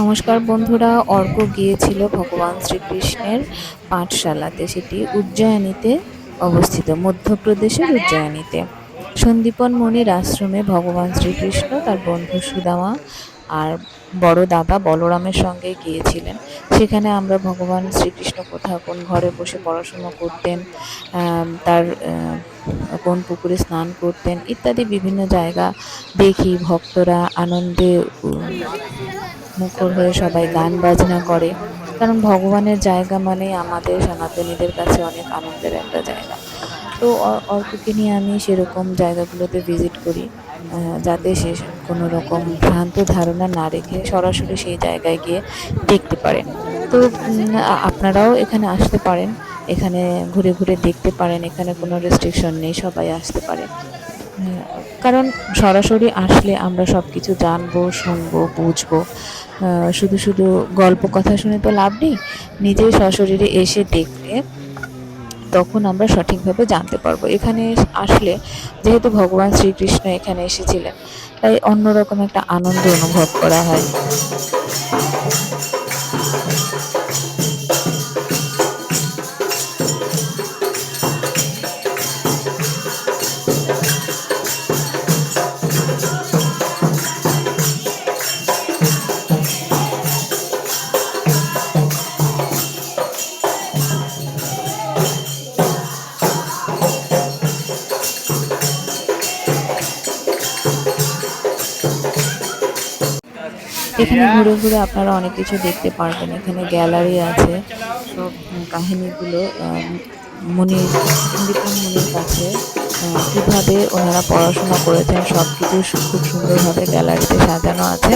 নমস্কার বন্ধুরা, অর্ক গিয়েছিল ভগবান শ্রীকৃষ্ণের পাঠশালাতে। সেটি উজ্জয়িনীতে অবস্থিত, মধ্যপ্রদেশের উজ্জয়িনীতে। সন্দীপন মুনির আশ্রমে ভগবান শ্রীকৃষ্ণ তার বন্ধু সুদামা আর বড় দাদা বলরামের সঙ্গে গিয়েছিলেন। সেখানে আমরা ভগবান শ্রীকৃষ্ণ কোথাও কোন ঘরে বসে পড়াশুনো করতেন, তার কোন পুকুরে স্নান করতেন ইত্যাদি বিভিন্ন জায়গা দেখি। ভক্তরা আনন্দে মুখর হয়ে সবাই গান বাজনা করে, কারণ ভগবানের জায়গা মানেই আমাদের সনাতনীদের কাছে অনেক আনন্দের একটা জায়গা। তো অর্ককে নিয়ে আমি সেরকম জায়গাগুলোতে ভিজিট করি, যাতে সে কোনো রকম ভ্রান্ত ধারণা না রেখে সরাসরি সেই জায়গায় গিয়ে দেখতে পারে। তো আপনারাও এখানে আসতে পারেন, এখানে ঘুরে ঘুরে দেখতে পারেন। এখানে কোনো রেস্ট্রিকশন নেই, সবাই আসতে পারে। হ্যাঁ, কারণ সরাসরি আসলে আমরা সবকিছু জানবো, শুনবো, বুঝবো। শুধু শুধু গল্প কথা শুনে তো লাভ নেই। নিজে সশরীরে এসে দেখলে তখন আমরা সঠিকভাবে জানতে পারবো। এখানে আসলে যেহেতু ভগবান শ্রীকৃষ্ণ এখানে এসেছিলেন, তাই অন্যরকম একটা আনন্দ অনুভব করা হয়। এখানে ঘুরে ঘুরে আপনারা অনেক কিছু দেখতে পারবেন। এখানে গ্যালারি আছে, সব কাহিনীগুলো মুনির সন্দীপন মুনির কাছে কিভাবে ওনারা পড়াশোনা করেছেন সব কিছু খুব সুন্দরভাবে গ্যালারিতে সাজানো আছে।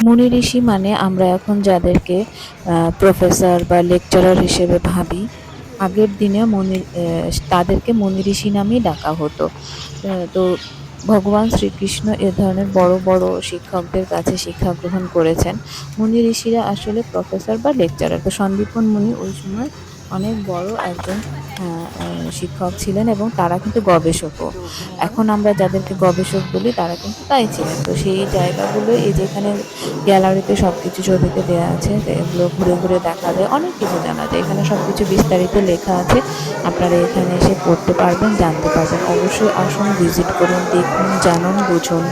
মুনি ঋষি মানে আমরা এখন যাদেরকে প্রফেসর বা লেকচারার হিসেবে ভাবি, আগের দিনে তাদেরকে মুনি ঋষি নামেই ডাকা হতো। তো ভগবান শ্রীকৃষ্ণ এ ধরনের বড় বড় শিক্ষকদের কাছে শিক্ষা গ্রহণ করেছেন। মুনি ঋষিরা আসলে প্রফেসর বা লেকচারার। তো সন্দীপন মুনি ওই সময় অনেক বড় একজন শিক্ষক ছিলেন, এবং তারা কিন্তু গবেষকও। এখন আমরা যাদেরকে গবেষক বলি তারা কিন্তু তাই ছিলেন। তো সেই জায়গাগুলো এই যেখানে গ্যালারিতে সবকিছু ছবিতে দেওয়া আছে, তো এগুলো ঘুরে ঘুরে দেখা যায়, অনেক কিছু জানা যায়। এখানে সবকিছু বিস্তারিত লেখা আছে, আপনারা এখানে এসে পড়তে পারবেন, জানতে পারবেন। অবশ্যই আসুন, ভিজিট করুন, দেখুন, জানুন, বুঝুন।